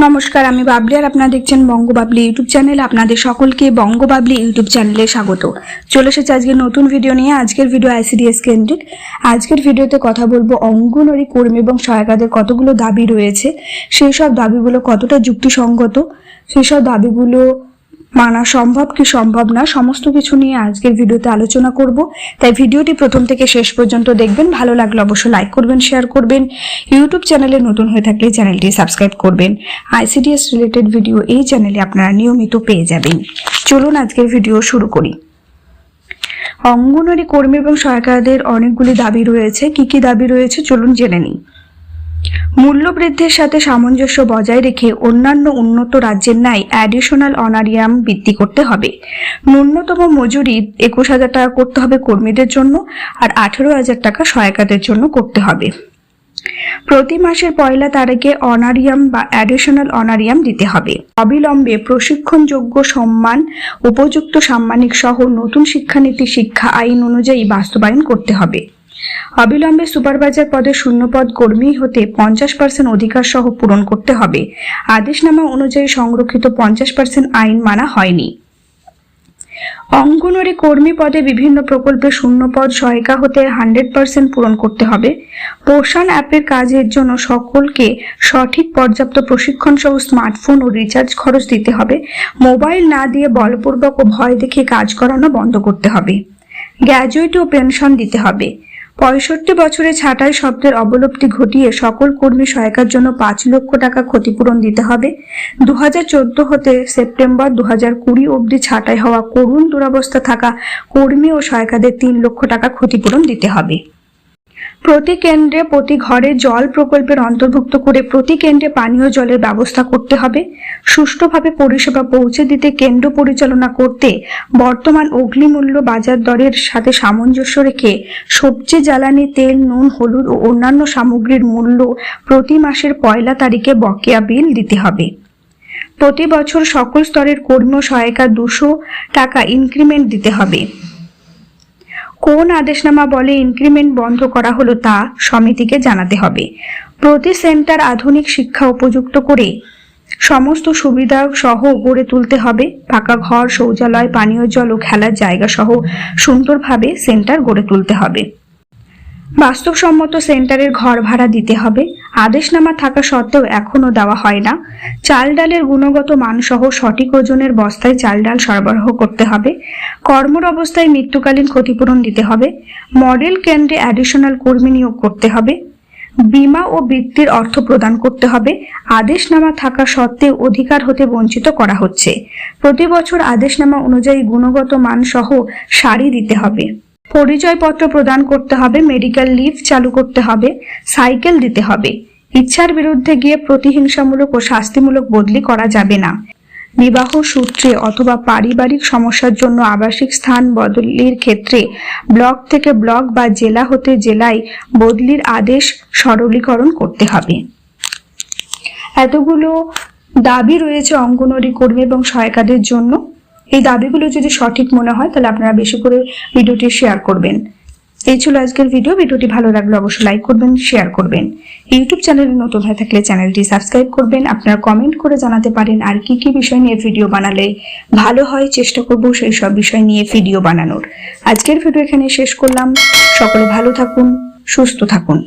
নমস্কার, আমি বাবলি আর আপনারা দেখছেন বঙ্গ বাবলি ইউটিউব চ্যানেল। আপনাদের সকলকে বঙ্গ বাবলি ইউটিউব চ্যানেলে স্বাগত। চলে এসেছে আজকের নতুন ভিডিও নিয়ে। আজকের ভিডিও আইসিডিএস কেন্দ্রিক। আজকের ভিডিওতে কথা বলবো অঙ্গনওয়াড়ি কর্মী এবং সহায়িকাদের কতগুলো দাবি রয়েছে, সেই সব দাবিগুলো কতটা যুক্তিসঙ্গত, সেই সব দাবিগুলো মানা সম্ভব কি সম্ভব না, সমস্ত কিছু নিয়ে আজকের ভিডিওতে আলোচনা করব। তাই ভিডিওটি প্রথম থেকে শেষ পর্যন্ত দেখবেন। ভালো লাগলে অবশ্যই লাইক করবেন, শেয়ার করবেন। ইউটিউব চ্যানেলে নতুন হয়ে থাকলে চ্যানেলটি সাবস্ক্রাইব করবেন। আইসিডিএস রিলেটেড ভিডিও এই চ্যানেলে আপনারা নিয়মিত পেয়ে যাবেন। চলুন আজকের ভিডিও শুরু করি। অঙ্গনওয়াড়ি কর্মী এবং সহায়িকাদের অনেকগুলি দাবি রয়েছে। কি কি দাবি রয়েছে চলুন জেনে নিই। মূল্যবৃদ্ধির সাথে সামঞ্জস্য বজায় রেখে অন্যান্য উন্নত রাজ্যের ন্যায় অ্যাডিশনাল অনারিয়াম বৃদ্ধি করতে হবে। ন্যূনতম মজুরি 21,000 টাকা করতে হবে কর্মীদের জন্য, আর 18,000 টাকা সহায়িকাদের জন্য করতে হবে। প্রতি মাসের পয়লা তারিখে অনারিয়াম বা অ্যাডিশনাল অনারিয়াম দিতে হবে। অবিলম্বে প্রশিক্ষণযোগ্য সম্মান উপযুক্ত সাম্মানিক সহ নতুন শিক্ষানীতি শিক্ষা আইন অনুযায়ী বাস্তবায়ন করতে হবে। অবিলম্বে সুপারভাইজার পদে শূন্যপদ কর্মী হতে 50% অধিকার সহ পূরণ করতে হবে। আদেশনামা অনুযায়ী সংরক্ষিত 50% আইন মানা হয়নি। অঙ্গনওয়াড়ি কর্মী পদে বিভিন্ন প্রকল্পে শূন্যপদ সহায়িকা হতে 100% পূরণ করতে হবে। পোষণ অ্যাপের কাজের জন্য সকলকে সঠিক পর্যাপ্ত প্রশিক্ষণ সহ স্মার্টফোন ও রিচার্জ খরচ দিতে হবে। মোবাইল না দিয়ে বলপূর্বক ও ভয় দেখে কাজ করানো বন্ধ করতে হবে। গ্র্যাজুয়েটি ও পেনশন দিতে হবে। 65 বছরে ছাঁটাই শব্দের অবলুপ্তি ঘটিয়ে সকল কর্মী সহায়িকার জন্য 5 লক্ষ টাকা ক্ষতিপূরণ দিতে হবে। 2014 হতে সেপ্টেম্বর 2020 অবধি ছাঁটাই হওয়া করুণ দুরবস্থা থাকা কর্মী ও সহায়িকাদের 3 লক্ষ টাকা ক্ষতিপূরণ দিতে হবে। প্রতি কেন্দ্রে প্রতি ঘরে জল প্রকল্পের অন্তর্ভুক্ত করে প্রতি কেন্দ্রে পানীয় জলের ব্যবস্থা করতে হবে। সুষ্ঠুভাবে পরিষেবা পৌঁছে দিতে কেন্দ্র পরিচালনা করতে বর্তমান অগ্নিমূল্য বাজার দরের সাথে সামঞ্জস্য রেখে সবজি, জ্বালানি তেল, নুন, হলুদ ও অন্যান্য সামগ্রীর মূল্য প্রতি মাসের পয়লা তারিখে বকেয়া বিল দিতে হবে। প্রতি বছর সকল স্তরের কর্মী ও সহায়িকা 200 টাকা ইনক্রিমেন্ট দিতে হবে। কোন আদেশনামা বলে ইনক্রিমেন্ট বন্ধ করা হলো তা সমিতিকে জানাতে হবে। প্রতি সেন্টার আধুনিক শিক্ষা উপযুক্ত করে সমস্ত সুবিধা সহ গড়ে তুলতে হবে। পাকা ঘর, শৌচালয়, পানীয় জল ও খেলার জায়গা সহ সুন্দরভাবে সেন্টার গড়ে তুলতে হবে। বাস্তবসম্মত সেন্টারের ঘর ভাড়া দিতে হবে। আদেশনামা থাকা সত্ত্বেও এখনো দেওয়া হয় না। চাল ডালের গুণগত মান সহ সঠিক ওজনের বস্তায় চাল ডাল সরবরাহ করতে হবে। কর্মর অবস্থায় মৃত্যুকালীন ক্ষতিপূরণ দিতে হবে। মডেল কেন্দ্রে অ্যাডিশনাল কর্মী নিয়োগ করতে হবে। বীমা ও বৃত্তির অর্থ প্রদান করতে হবে। আদেশনামা থাকা সত্ত্বেও অধিকার হতে বঞ্চিত করা হচ্ছে। প্রতি বছর আদেশনামা অনুযায়ী গুণগত মান সহ শাড়ি দিতে হবে। পরিচয়পত্র প্রদান করতে হবে। মেডিকেল লিভ চালু করতে হবে। সাইকেল দিতে হবে। ইচ্ছার বিরুদ্ধে গিয়ে প্রতিহিংসামূলক ও শাস্তিমূলক বদলি করা যাবে না। বিবাহ সূত্রে অথবা পারিবারিক সমস্যার জন্য আবাসিক স্থান বদলির ক্ষেত্রে ব্লক থেকে ব্লক বা জেলা হতে জেলায় বদলির আদেশ সরলীকরণ করতে হবে। এতগুলো দাবি রয়েছে অঙ্গনওয়াড়ি কর্মী এবং সহায়িকাদের জন্য। এই দাবিগুলো যদি সঠিক মনে হয় তাহলে আপনারা বেশি করে ভিডিওটি শেয়ার করবেন। এই ছিল আজকের ভিডিও। ভিডিওটি ভালো লাগলে অবশ্যই লাইক করবেন, শেয়ার করবেন। ইউটিউব চ্যানেলে নতুন হয়ে থাকলে চ্যানেলটি সাবস্ক্রাইব করবেন। আপনারা কমেন্ট করে জানাতে পারেন আর কি কি বিষয় নিয়ে ভিডিও বানালে ভালো হয়। চেষ্টা করব সেই সব বিষয় নিয়ে ভিডিও বানানোর। আজকের ভিডিও এখানে শেষ করলাম। সকলে ভালো থাকুন, সুস্থ থাকুন।